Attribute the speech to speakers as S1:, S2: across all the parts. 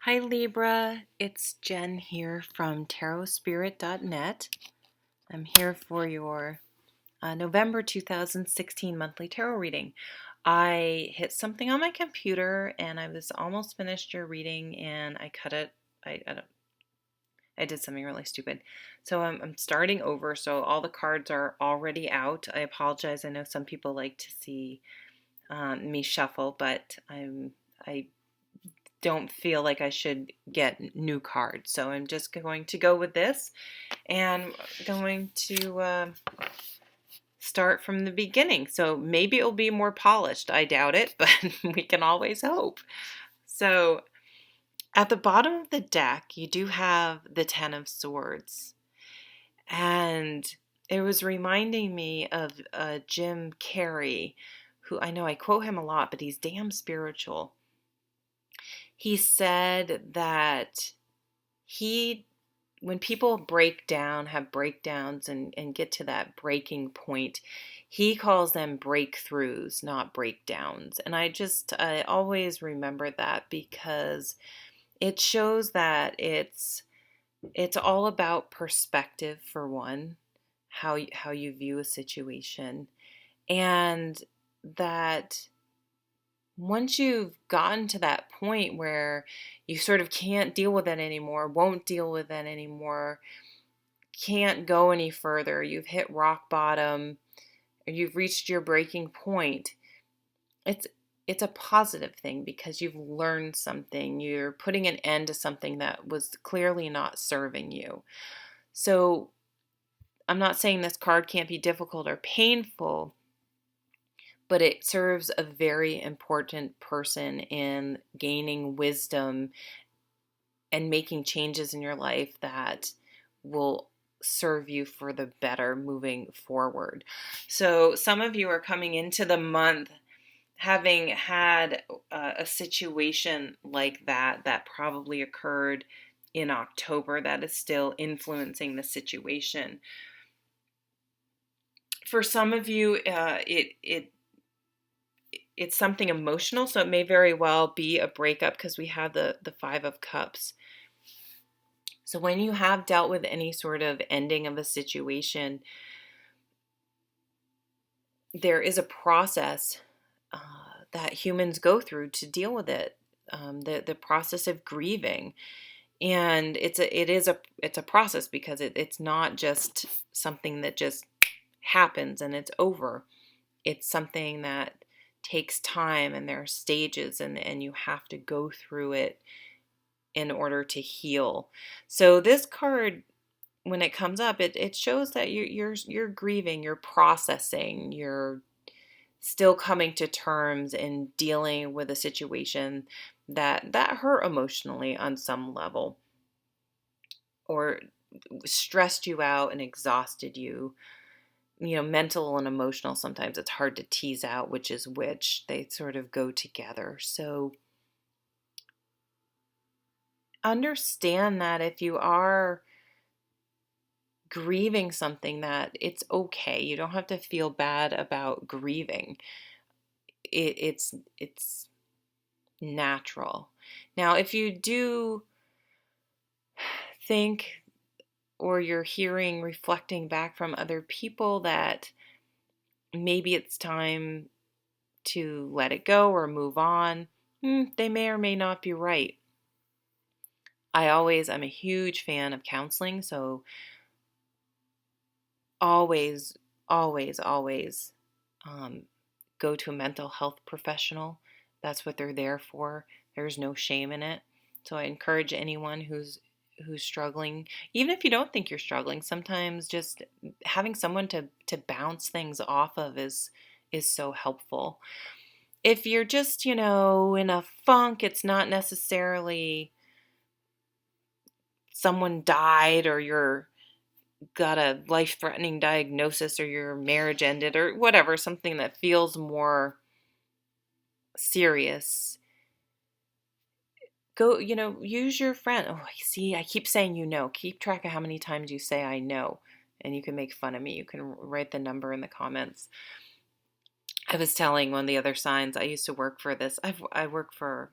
S1: Hi Libra, it's Jen here from tarotspirit.net. I'm here for your November 2016 monthly tarot reading. I hit something on my computer and I was almost finished your reading and I cut it. I did something really stupid. So I'm starting over. So all the cards are already out. I apologize. I know some people like to see me shuffle, but I don't feel like I should get new cards. So I'm just going to go with this and going to start from the beginning. So maybe it'll be more polished. I doubt it, but we can always hope. So at the bottom of the deck, you do have the Ten of Swords. And it was reminding me of Jim Carrey, who I know I quote him a lot, but he's damn spiritual. He said that he when people break down, have breakdowns and get to that breaking point, he calls them breakthroughs, not breakdowns. And I always remember that because it shows that it's all about perspective for one, how you view a situation, and that once you've gotten to that point where you sort of can't deal with it anymore, won't deal with it anymore, can't go any further, you've hit rock bottom, or you've reached your breaking point, it's it's a positive thing because you've learned something. You're putting an end to something that was clearly not serving you. So I'm not saying this card can't be difficult or painful, but it serves a very important person in gaining wisdom and making changes in your life that will serve you for the better moving forward. So some of you are coming into the month having had a situation like that probably occurred in October that is still influencing the situation. For some of you, it's something emotional, so it may very well be a breakup because we have the Five of Cups. So when you have dealt with any sort of ending of a situation, there is a process that humans go through to deal with it. The process of grieving, and it's a process because it's not just something that just happens and it's over. It's something that takes time, and there are stages, and you have to go through it in order to heal. So this card, when it comes up, it shows that you're grieving, you're processing, you're still coming to terms and dealing with a situation that hurt emotionally on some level, or stressed you out and exhausted you. You know, mental and emotional, sometimes it's hard to tease out which is which. They sort of go together. So understand that if you are grieving something, that it's okay. You don't have to feel bad about grieving. It's natural. Now, if you do think, or you're hearing, reflecting back from other people, that maybe it's time to let it go or move on, they may or may not be right. I'm a huge fan of counseling, so always, always go to a mental health professional. That's what they're there for. There's no shame in it. So I encourage anyone who's struggling, even if you don't think you're struggling, sometimes just having someone to bounce things off of is so helpful. If you're just, in a funk, it's not necessarily someone died, or you're got a life-threatening diagnosis, or your marriage ended, or whatever, something that feels more serious. Go, use your friend. Oh, see, I keep saying keep track of how many times you say I know, and you can make fun of me. You can write the number in the comments. I was telling one of the other signs, I used to work for this. I work for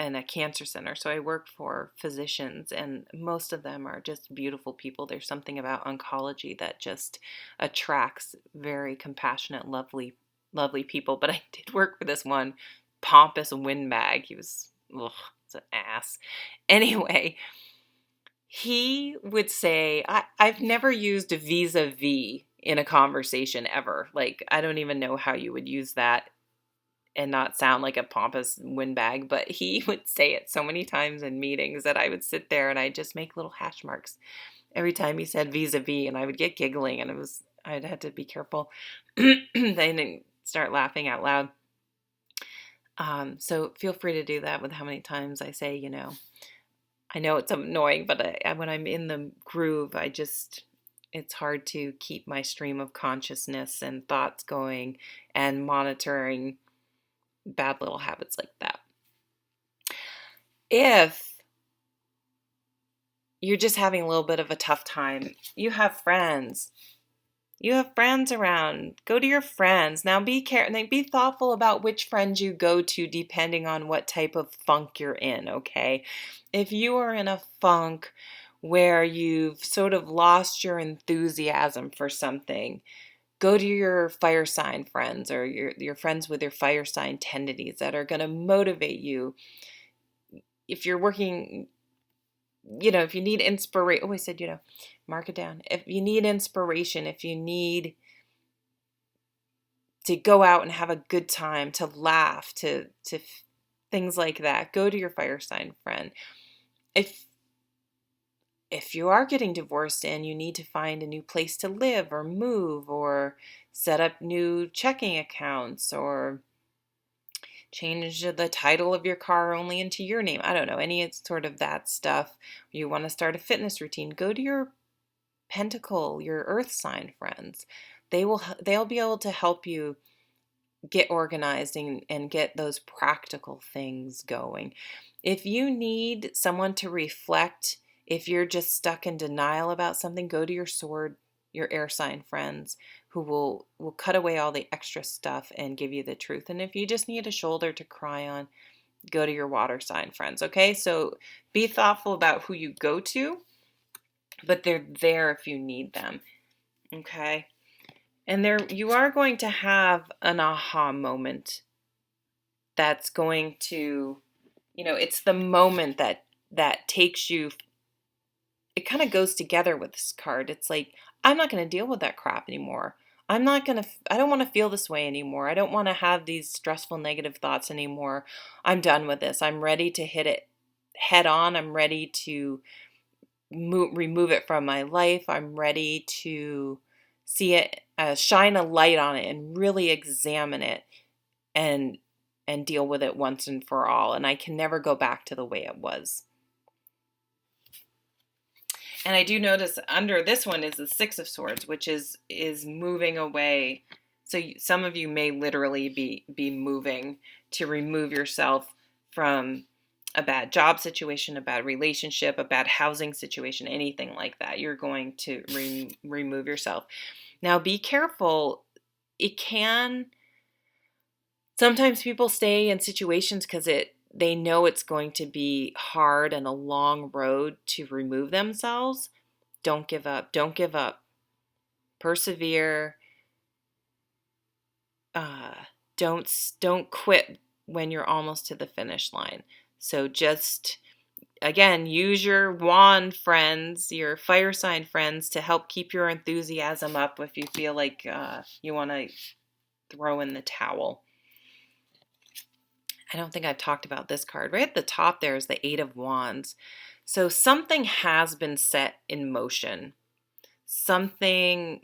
S1: and a cancer center. So I work for physicians, and most of them are just beautiful people. There's something about oncology that just attracts very compassionate, lovely people. But I did work for this one pompous windbag. He was, ugh, it's an ass. Anyway, he would say, I've never used vis-a-vis in a conversation ever. Like, I don't even know how you would use that and not sound like a pompous windbag, but he would say it so many times in meetings that I would sit there and I'd just make little hash marks every time he said vis-a-vis, and I would get giggling, and I'd have to be careful. I didn't start laughing out loud. So feel free to do that with how many times I say, I know it's annoying, but when I'm in the groove, it's hard to keep my stream of consciousness and thoughts going and monitoring bad little habits like that. If you're just having a little bit of a tough time, you have friends. You have friends around. Go to your friends. Now be thoughtful about which friends you go to depending on what type of funk you're in, okay? If you are in a funk where you've sort of lost your enthusiasm for something, go to your fire sign friends, or your friends with your fire sign tendencies that are going to motivate you. If you're working, if you need inspiration, I said, mark it down. If you need inspiration, if you need to go out and have a good time, to laugh, to things like that, go to your fire sign friend. If you are getting divorced and you need to find a new place to live or move or set up new checking accounts or change the title of your car only into your name, I don't know, any sort of that stuff. You want to start a fitness routine, go to your pentacle, your earth sign friends. They'll be able to help you get organized and get those practical things going. If you need someone to reflect, if you're just stuck in denial about something, go to your sword, your air sign friends, who will cut away all the extra stuff and give you the truth. And if you just need a shoulder to cry on, go to your water sign friends. Okay, so be thoughtful about who you go to, but they're there if you need them. Okay, and you are going to have an aha moment that's going to, it's the moment that takes you. It kind of goes together with this card. It's like, I'm not going to deal with that crap anymore. I don't want to feel this way anymore. I don't want to have these stressful negative thoughts anymore. I'm done with this. I'm ready to hit it head on. I'm ready to remove it from my life. I'm ready to see it, shine a light on it and really examine it and deal with it once and for all. And I can never go back to the way it was. And I do notice under this one is the Six of Swords, which is moving away. So some of you may literally be moving to remove yourself from a bad job situation, a bad relationship, a bad housing situation, anything like that. You're going to remove yourself. Now be careful. Sometimes people stay in situations because they know it's going to be hard and a long road to remove themselves. Don't give up. Don't give up. Persevere. Don't quit when you're almost to the finish line. So just, again, use your wand friends, your fire sign friends, to help keep your enthusiasm up if you feel like you want to throw in the towel. I don't think I've talked about this card. Right at the top there is the Eight of Wands. So something has been set in motion. Something,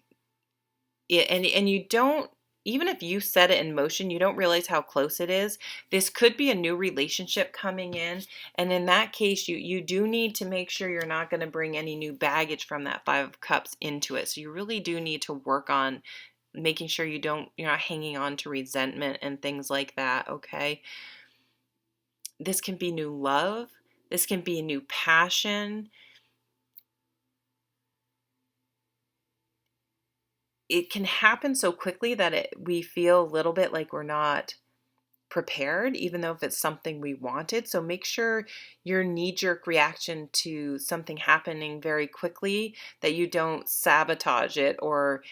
S1: and you don't, even if you set it in motion, you don't realize how close it is. This could be a new relationship coming in. And in that case, you do need to make sure you're not going to bring any new baggage from that Five of Cups into it. So you really do need to work on making sure you're not hanging on to resentment and things like that, okay? This can be new love. This can be a new passion. It can happen so quickly that we feel a little bit like we're not prepared, even though if it's something we wanted. So make sure your knee-jerk reaction to something happening very quickly, that you don't sabotage it or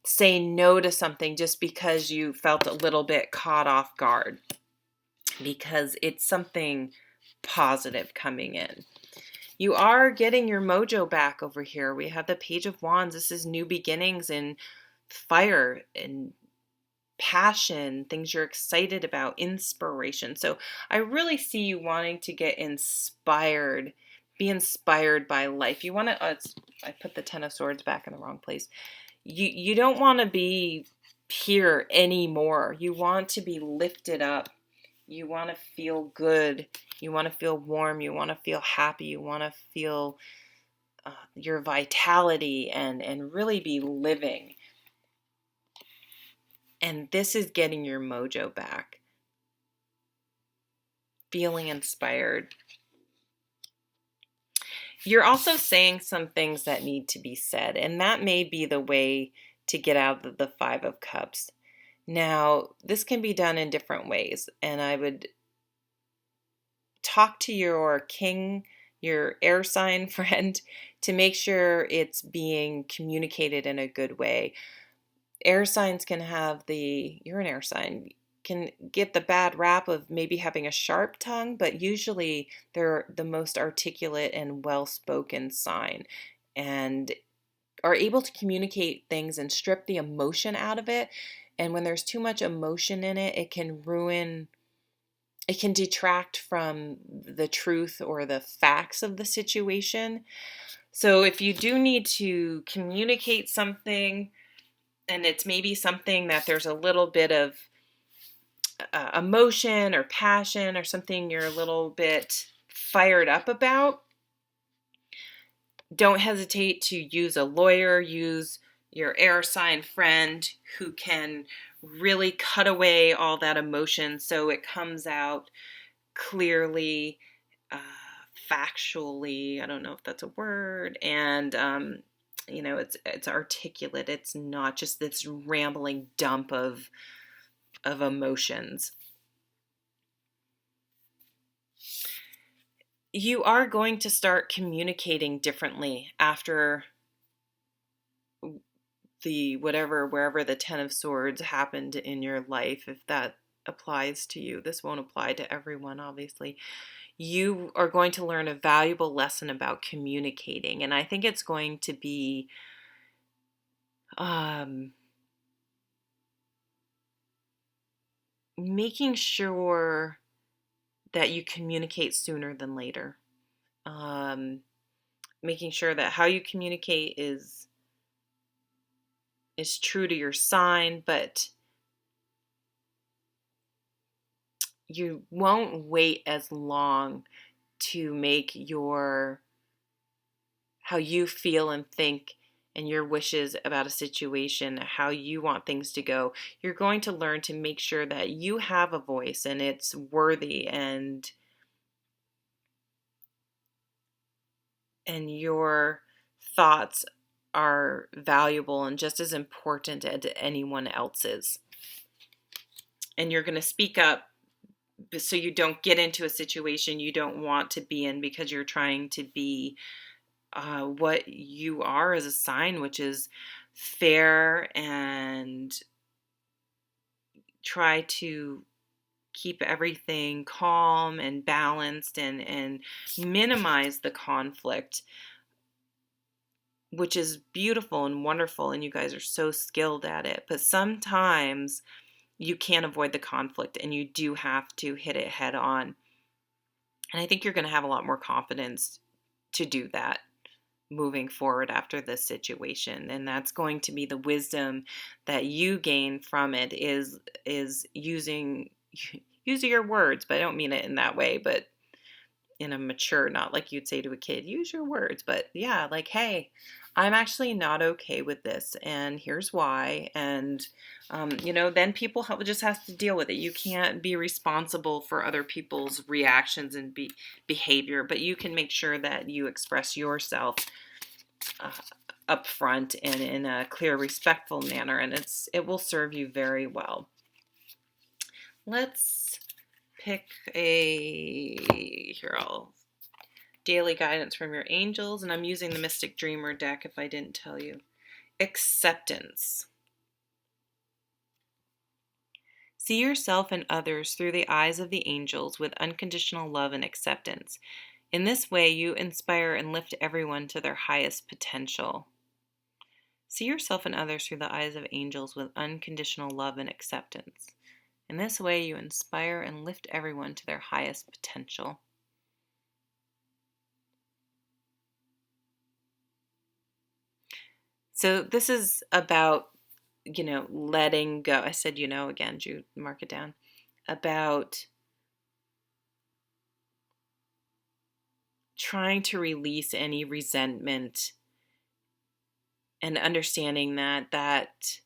S1: say no to something just because you felt a little bit caught off guard, because it's something positive coming in. You are getting your mojo back over here. We have the Page of Wands. This is new beginnings and fire and passion, things you're excited about, inspiration. So I really see you wanting to get inspired, be inspired by life. You want to, I put the Ten of Swords back in the wrong place. You don't want to be here anymore. You want to be lifted up. You want to feel good. You want to feel warm. You want to feel happy. You want to feel your vitality and really be living. And this is getting your mojo back. Feeling inspired. You're also saying some things that need to be said, and that may be the way to get out of the Five of Cups. Now, this can be done in different ways, and I would talk to your king, your air sign friend, to make sure it's being communicated in a good way. Air signs can have you're an air sign, can get the bad rap of maybe having a sharp tongue, but usually they're the most articulate and well-spoken sign, and are able to communicate things and strip the emotion out of it. And when there's too much emotion in it, it can detract from the truth or the facts of the situation. So if you do need to communicate something, and it's maybe something that there's a little bit of emotion or passion or something you're a little bit fired up about, don't hesitate to use a lawyer, use your air sign friend who can really cut away all that emotion so it comes out clearly, factually. I don't know if that's a word. And, it's articulate. It's not just this rambling dump of emotions. You are going to start communicating differently after wherever the Ten of Swords happened in your life, if that applies to you. This won't apply to everyone, obviously. You are going to learn a valuable lesson about communicating, and I think it's going to be making sure that you communicate sooner than later. Making sure that how you communicate is true to your sign, but you won't wait as long to make how you feel and think and your wishes about a situation, how you want things to go. You're going to learn to make sure that you have a voice and it's worthy, and your thoughts are valuable and just as important as anyone else's. And you're going to speak up so you don't get into a situation you don't want to be in, because you're trying to be what you are as a sign, which is fair, and try to keep everything calm and balanced, and minimize the conflict, which is beautiful and wonderful, and you guys are so skilled at it. But sometimes you can't avoid the conflict, and you do have to hit it head on. And I think you're going to have a lot more confidence to do that moving forward after this situation. And that's going to be the wisdom that you gain from it, is using your words. But I don't mean it in that way, but in a mature, not like you'd say to a kid, use your words. But yeah, like, hey, I'm actually not okay with this, and here's why. And then people just have to deal with it. You can't be responsible for other people's reactions and behavior, but you can make sure that you express yourself up front and in a clear, respectful manner, and it will serve you very well. Let's pick I'll daily guidance from your angels, and I'm using the Mystic Dreamer deck if I didn't tell you. Acceptance. See yourself and others through the eyes of the angels with unconditional love and acceptance. In this way, you inspire and lift everyone to their highest potential. See yourself and others through the eyes of angels with unconditional love and acceptance. In this way, you inspire and lift everyone to their highest potential. So this is about, letting go. I said, again, Jude, mark it down. About trying to release any resentment and understanding that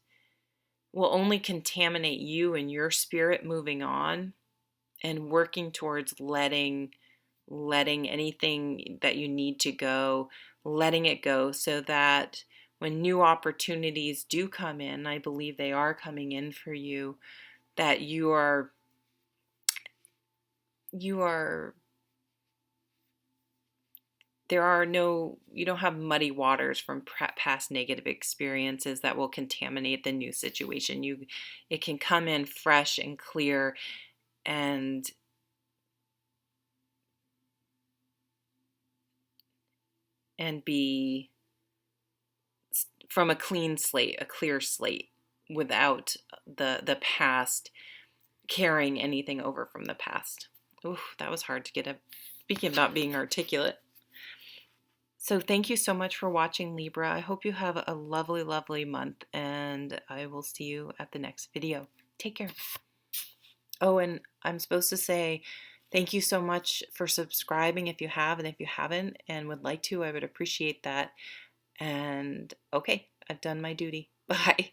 S1: will only contaminate you and your spirit moving on, and working towards letting anything that you need to go, letting it go, so that when new opportunities do come in, I believe they are coming in for you, that you don't have muddy waters from past negative experiences that will contaminate the new situation. It can come in fresh and clear, and be from a clean slate, a clear slate, without the past carrying anything over from the past. Ooh, that was hard to get up. Speaking of not being articulate. So thank you so much for watching, Libra. I hope you have a lovely, lovely month, and I will see you at the next video. Take care. Oh, and I'm supposed to say thank you so much for subscribing if you have, and if you haven't and would like to, I would appreciate that. And okay, I've done my duty. Bye.